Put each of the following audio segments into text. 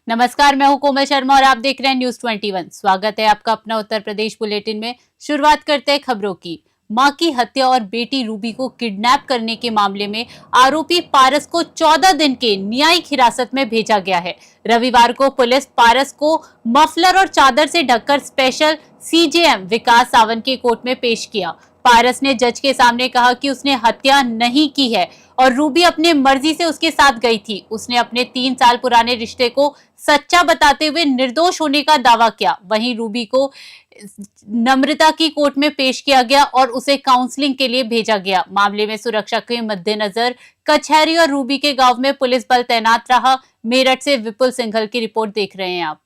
नमस्कार, मैं हूं कोमल शर्मा और आप देख रहे हैं न्यूज 21। स्वागत है आपका अपना उत्तर प्रदेश बुलेटिन में। शुरुआत करते हैं खबरों की। मां की हत्या और बेटी रूबी को किडनैप करने के मामले में आरोपी पारस को 14 दिन के न्यायिक हिरासत में भेजा गया है। रविवार को पुलिस पारस को मफलर और चादर से ढककर स्पेशल सीजेएम विकास सावंत के कोर्ट में पेश किया। पारस ने जज के सामने कहा कि उसने हत्या नहीं की है और रूबी अपने मर्जी से उसके साथ गई थी। उसने अपने 3 साल पुराने रिश्ते को सच्चा बताते हुए निर्दोष होने का दावा किया। वहीं रूबी को नम्रता की कोर्ट में पेश किया गया और उसे काउंसलिंग के लिए भेजा गया। मामले में सुरक्षा के मद्देनजर कचहरी और रूबी के गांव में पुलिस बल तैनात रहा। मेरठ से विपुल सिंघल की रिपोर्ट देख रहे हैं आप।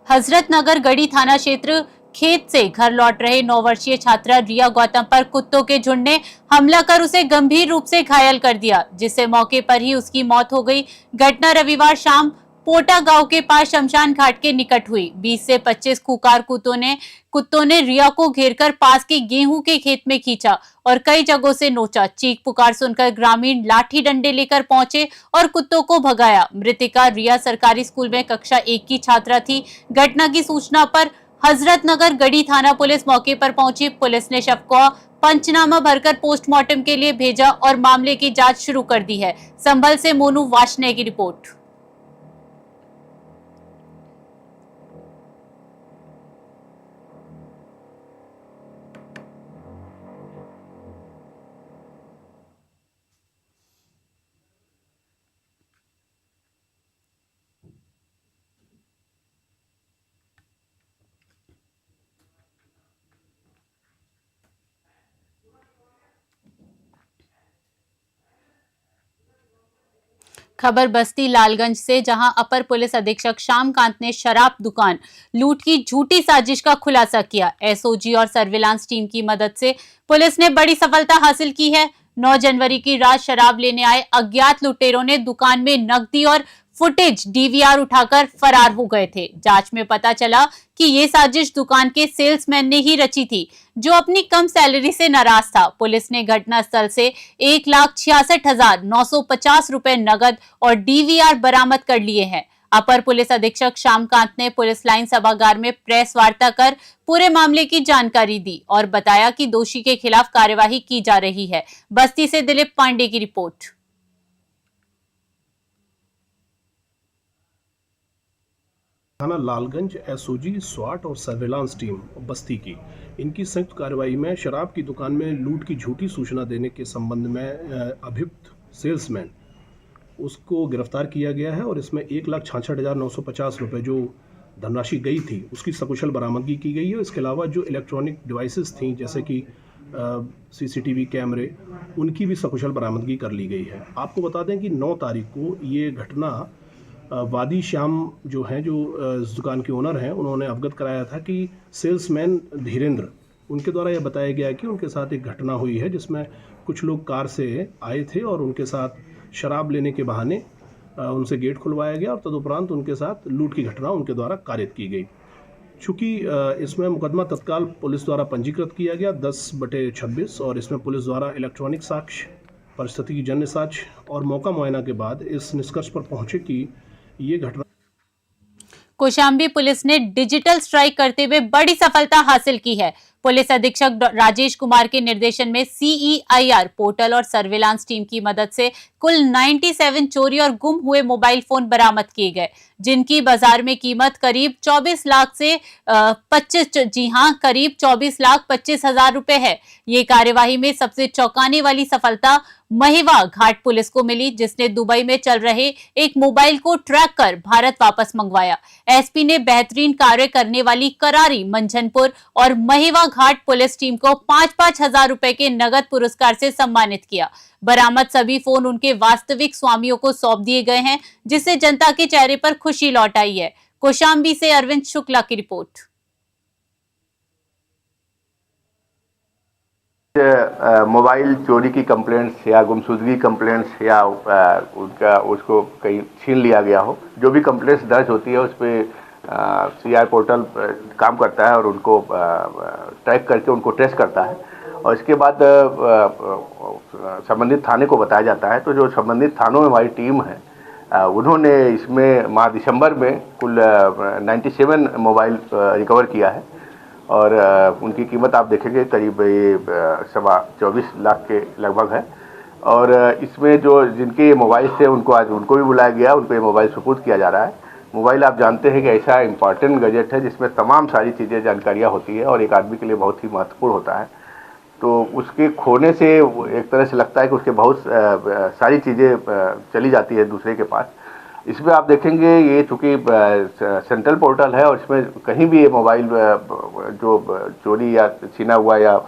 हजरतनगर गढ़ी थाना क्षेत्र खेत से घर लौट रहे 9 वर्षीय छात्रा रिया गौतम पर कुत्तों के झुंड ने हमला कर उसे गंभीर रूप से घायल कर दिया, जिससे मौके पर ही उसकी मौत हो गई। घटना रविवार शाम पोटा गांव के पास शमशान घाट के निकट हुई। 20 से 25 खुकार कुत्तों ने रिया को घेरकर पास के गेहूं के खेत में खींचा और कई जगहों से नोचा। चीख पुकार सुनकर ग्रामीण लाठी डंडे लेकर पहुंचे और कुत्तों को भगाया। मृतिका रिया सरकारी स्कूल में कक्षा 1 की छात्रा थी। घटना की सूचना पर हजरतनगर गढ़ी थाना पुलिस मौके पर पहुंची। पुलिस ने शव को पंचनामा भरकर पोस्टमार्टम के लिए भेजा और मामले की जांच शुरू कर दी है। संभल से मोनू वाशने की रिपोर्ट। खबर बस्ती लालगंज से, जहां अपर पुलिस अधीक्षक श्यामकांत ने शराब दुकान लूट की झूठी साजिश का खुलासा किया। एसओजी और सर्विलांस टीम की मदद से पुलिस ने बड़ी सफलता हासिल की है। 9 जनवरी की रात शराब लेने आए अज्ञात लुटेरों ने दुकान में नकदी और फुटेज डीवीआर उठाकर फरार हो गए थे। जांच में पता चला कि ये साजिश दुकान के सेल्समैन ने ही रची थी, जो अपनी कम सैलरी से नाराज था। पुलिस ने घटनास्थल से 1,66,950 रुपए नगद और डीवीआर बरामद कर लिए हैं। अपर पुलिस अधीक्षक श्यामकांत ने पुलिस लाइन सभागार में प्रेस वार्ता कर पूरे मामले की जानकारी दी और बताया कि दोषी के खिलाफ कार्यवाही की जा रही है। बस्ती से दिलीप पांडे की रिपोर्ट। थाना लालगंज एसओजी स्वाट और सर्विलांस टीम बस्ती की इनकी संयुक्त कार्रवाई में शराब की दुकान में लूट की झूठी सूचना देने के संबंध में अभियुक्त सेल्समैन उसको गिरफ्तार किया गया है और इसमें 1,66,950 रुपये जो धनराशि गई थी उसकी सकुशल बरामदगी की गई है। इसके अलावा जो इलेक्ट्रॉनिक डिवाइसेस थी जैसे कि सीसीटीवी कैमरे, उनकी भी सकुशल बरामदगी कर ली गई है। आपको बता दें कि 9 तारीख को ये घटना वादी श्याम जो हैं, जो इस दुकान के ओनर हैं, उन्होंने अवगत कराया था कि सेल्समैन धीरेन्द्र, उनके द्वारा यह बताया गया कि उनके साथ एक घटना हुई है जिसमें कुछ लोग कार से आए थे और उनके साथ शराब लेने के बहाने उनसे गेट खुलवाया गया और तदुपरांत उनके साथ लूट की घटना उनके द्वारा कारित की गई। चूँकि इसमें मुकदमा तत्काल पुलिस द्वारा पंजीकृत किया गया 10/26 और इसमें पुलिस द्वारा इलेक्ट्रॉनिक साक्ष्य, परिस्थिति की जन्य साक्ष्य और मौका मुआयना के बाद इस निष्कर्ष पर पहुंचे कि ये घटना। कौशाम्बी पुलिस ने डिजिटल स्ट्राइक करते हुए बड़ी सफलता हासिल की है। पुलिस अधीक्षक राजेश कुमार के निर्देशन में CEIR पोर्टल और सर्विलांस टीम की मदद से कुल 97 चोरी और गुम हुए मोबाइल फोन बरामद किए गए, जिनकी बाजार में कीमत करीब 24 लाख से 24,25,000 रुपए है। ये कार्यवाही में सबसे चौंकाने वाली सफलता महिवा घाट पुलिस को मिली, जिसने दुबई में चल रहे एक मोबाइल को ट्रैक कर भारत वापस मंगवाया। एसपी ने बेहतरीन कार्य करने वाली करारी, मंझनपुर और महिवा घाट पुलिस टीम को 5-5 हजार रुपए के नगद पुरस्कार से सम्मानित किया। बरामद सभी फोन उनके वास्तविक स्वामियों को सौंप दिए गए हैं, जिससे जनता के चेहरे पर खुशी लौट आई है। कौशाम्बी से अरविंद शुक्ला की रिपोर्ट। मोबाइल चोरी की कंप्लेंट्स या गुमशुदगी कंप्लेंट्स या उसको कहीं छीन लिया गया हो, जो भी कंप्लेंट्स दर्ज होती है उस पर CI पोर्टल काम करता है और उनको ट्रैक करके उनको ट्रेस करता है और इसके बाद संबंधित थाने को बताया जाता है। तो जो संबंधित थानों में हमारी टीम है, उन्होंने इसमें माह दिसंबर में कुल 97 मोबाइल रिकवर किया है और उनकी कीमत आप देखेंगे करीब ये 24 लाख के लगभग है। और इसमें जो जिनके ये मोबाइल थे उनको आज उनको भी बुलाया गया, उनको ये मोबाइल सुपुर्द किया जा रहा है। मोबाइल आप जानते हैं कि ऐसा इम्पॉर्टेंट गैजेट है जिसमें तमाम सारी चीज़ें जानकारियाँ होती है और एक आदमी के लिए बहुत ही महत्वपूर्ण होता है। तो उसके खोने से एक तरह से लगता है कि उसके बहुत सारी चीज़ें चली जाती है दूसरे के पास। इसमें आप देखेंगे ये चूँकि सेंट्रल पोर्टल है और इसमें कहीं भी ये मोबाइल जो चोरी या छीना हुआ या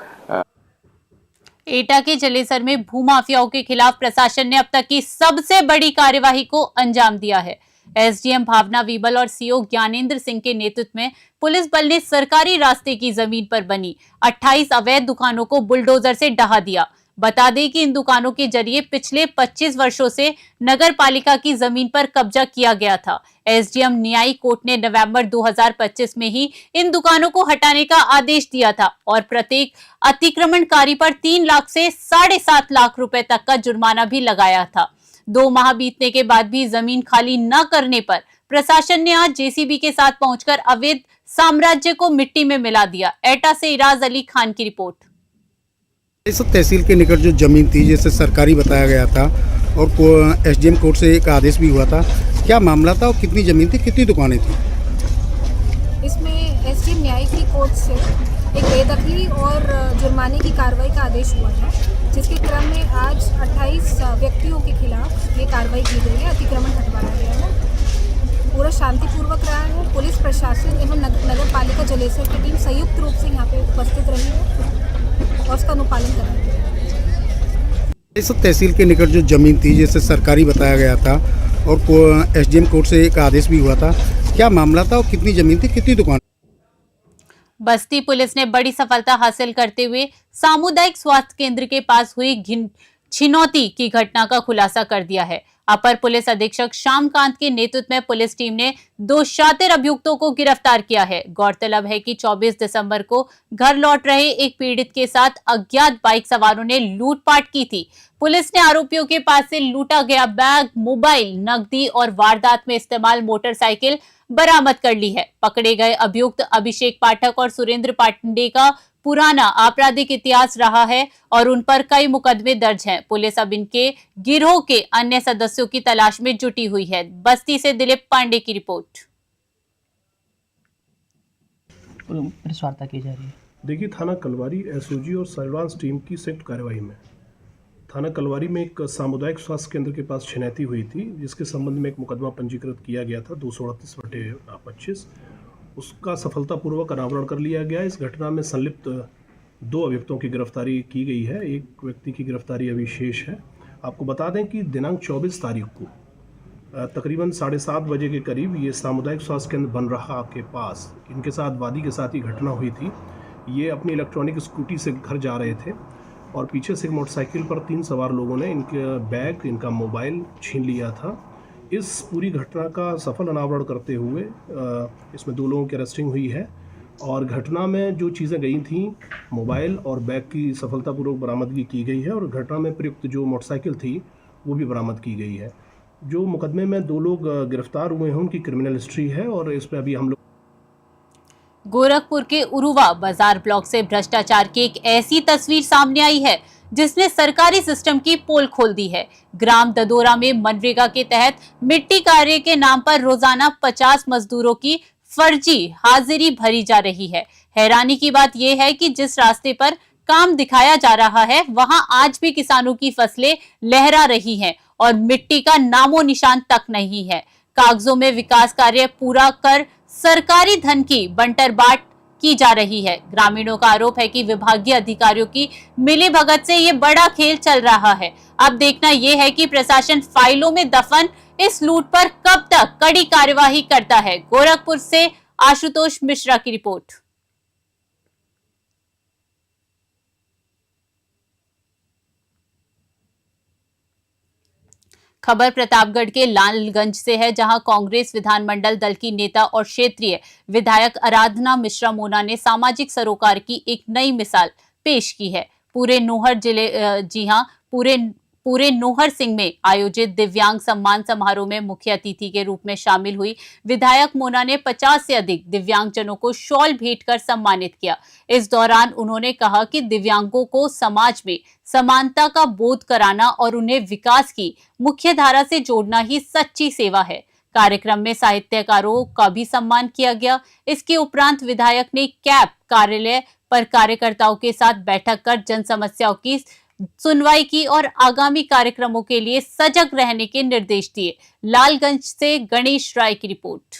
एटा के जलेसर में भूमाफियाओं के खिलाफ प्रशासन ने अब तक की सबसे बड़ी कार्यवाही को अंजाम दिया है। एसडीएम भावना वीबल और सीओ ज्ञानेंद्र सिंह के नेतृत्व में पुलिस बल ने सरकारी रास्ते की जमीन पर बनी 28 अवैध दुकानों को बुलडोजर से ढहा दिया। बता दें कि इन दुकानों के जरिए पिछले 25 वर्षों से नगर पालिका की जमीन पर कब्जा किया गया था। एसडीएम न्यायिक कोर्ट ने नवंबर 2025 में ही इन दुकानों को हटाने का आदेश दिया था और प्रत्येक अतिक्रमणकारी पर 3 लाख से 7.5 लाख रुपए तक का जुर्माना भी लगाया था। 2 माह बीतने के बाद भी जमीन खाली न करने पर प्रशासन ने आज जेसीबी के साथ पहुंचकर अवैध साम्राज्य को मिट्टी में मिला दिया। एटा से इराज अली खान की रिपोर्ट। इस तहसील के निकट जो ज़मीन थी जैसे सरकारी बताया गया था और एसडीएम कोर्ट से एक आदेश भी हुआ था, क्या मामला था और कितनी ज़मीन थी, कितनी दुकानें थी? इसमें एसडीएम न्यायिक की कोर्ट से एक बेदखली और जुर्माने की कार्रवाई का आदेश हुआ था, जिसके क्रम में आज 28 व्यक्तियों के खिलाफ ये कार्रवाई की गई है, अतिक्रमण हटवाया गया है। पूरा शांतिपूर्वक रहा है। पुलिस प्रशासन एवं नगर पालिका जलेसर की टीम संयुक्त रूप से यहाँ पे उपस्थित रही है और उसका अनुपालन कर रही है। इस तहसील के निकट जो ज़मीन थी जैसे सरकारी बताया गया था और एसडीएम कोर्ट से एक आदेश भी हुआ था, क्या मामला था और कितनी ज़मीन थी, कितनी दुकान? बस्ती पुलिस ने बड़ी सफलता हासिल करते हुए सामुदायिक स्वास्थ्य केंद्र के पास हुई छिनौती की घटना का खुलासा कर दिया है। अपर पुलिस अधीक्षक श्यामकांत के नेतृत्व में पुलिस टीम ने 2 शातिर अभियुक्तों को गिरफ्तार किया है। गौरतलब है कि 24 दिसंबर को घर लौट रहे एक पीड़ित के साथ अज्ञात बाइक सवारों ने लूटपाट की थी। पुलिस ने आरोपियों के पास से लूटा गया बैग, मोबाइल, नकदी और वारदात में इस्तेमाल मोटरसाइकिल बरामद कर ली है। पकड़े गए अभियुक्त अभिषेक पाठक और सुरेंद्र पांडे का पुराना आपराधिक इतिहास रहा है और उन पर कई मुकदमे दर्ज हैं। पुलिस अब इनके गिरोह के अन्य सदस्यों की तलाश में जुटी हुई है। बस्ती से दिलीप पांडे की रिपोर्ट। पुलिस वार्ता की जा रही है। देखिए, थाना कलवारी एसओजी और सर्विलांस टीम की संयुक्त कार्यवाही में थाना कलवारी में एक सामुदायिक स्वास्थ्य केंद्र के पास छिनैती हुई थी, जिसके संबंध में एक मुकदमा पंजीकृत किया गया था 238/25। उसका सफलतापूर्वक अनावरण कर लिया गया। इस घटना में संलिप्त 2 अभियुक्तों की गिरफ्तारी की गई है। एक व्यक्ति की गिरफ्तारी अभी शेष है। आपको बता दें कि दिनांक 24 तारीख को तकरीबन 7:30 बजे के करीब ये सामुदायिक स्वास्थ्य केंद्र बनरहा के पास इनके साथ वादी के साथ ही घटना हुई थी। ये अपनी इलेक्ट्रॉनिक स्कूटी से घर जा रहे थे और पीछे से एक मोटरसाइकिल पर 3 सवार लोगों ने इनके बैग, इनका मोबाइल छीन लिया था। इस पूरी घटना का सफल अनावरण करते हुए इसमें 2 लोगों की अरेस्टिंग हुई है और घटना में जो चीज़ें गई थीं, मोबाइल और बैग की सफलतापूर्वक बरामदगी की गई है और घटना में प्रयुक्त जो मोटरसाइकिल थी वो भी बरामद की गई है। जो मुकदमे में 2 लोग गिरफ्तार हुए हैं उनकी क्रिमिनल हिस्ट्री है और इस पर अभी हम लोग गोरखपुर के उरुवा बाजार ब्लॉक से भ्रष्टाचार की एक ऐसी तस्वीर सामने आई है जिसने सरकारी सिस्टम की पोल खोल दी है। ग्राम ददोरा में मनरेगा के तहत मिट्टी कार्य के नाम पर रोजाना 50 मजदूरों की फर्जी हाजिरी भरी जा रही है। हैरानी की बात यह है कि जिस रास्ते पर काम दिखाया जा रहा है वहां आज भी किसानों की फसलें लहरा रही हैं और मिट्टी का नामो निशान तक नहीं है। कागजों में विकास कार्य पूरा कर सरकारी धन की बंटरबाट की जा रही है। ग्रामीणों का आरोप है कि विभागीय अधिकारियों की मिलीभगत से ये बड़ा खेल चल रहा है। अब देखना यह है कि प्रशासन फाइलों में दफन इस लूट पर कब तक कड़ी कार्यवाही करता है। गोरखपुर से आशुतोष मिश्रा की रिपोर्ट। खबर प्रतापगढ़ के लालगंज से है, जहां कांग्रेस विधानमंडल दल की नेता और क्षेत्रीय विधायक आराधना मिश्रा मोना ने सामाजिक सरोकार की एक नई मिसाल पेश की है। पूरे नोहर जिले जी हां पूरे नोहर सिंह में आयोजित दिव्यांग सम्मान समारोह में मुख्य अतिथि के रूप में शामिल हुई विधायक मोना ने 50 से अधिक दिव्यांगजनों को शॉल भेंट कर सम्मानित किया। इस दौरान उन्होंने कहा कि दिव्यांगों को समाज में समानता का बोध कराना और उन्हें विकास की मुख्य धारा से जोड़ना ही सच्ची सेवा है। कार्यक्रम में साहित्यकारों का भी सम्मान किया गया। इसके उपरांत विधायक ने कैप कार्यालय पर कार्यकर्ताओं के साथ बैठक कर जन समस्याओं की सुनवाई की और आगामी कार्यक्रमों के लिए सजग रहने के निर्देश दिए। लालगंज से गणेश राय की रिपोर्ट।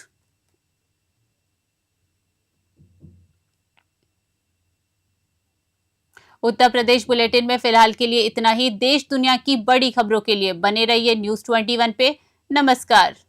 उत्तर प्रदेश बुलेटिन में फिलहाल के लिए इतना ही। देश दुनिया की बड़ी खबरों के लिए बने रहिए न्यूज़ 21 पे। नमस्कार।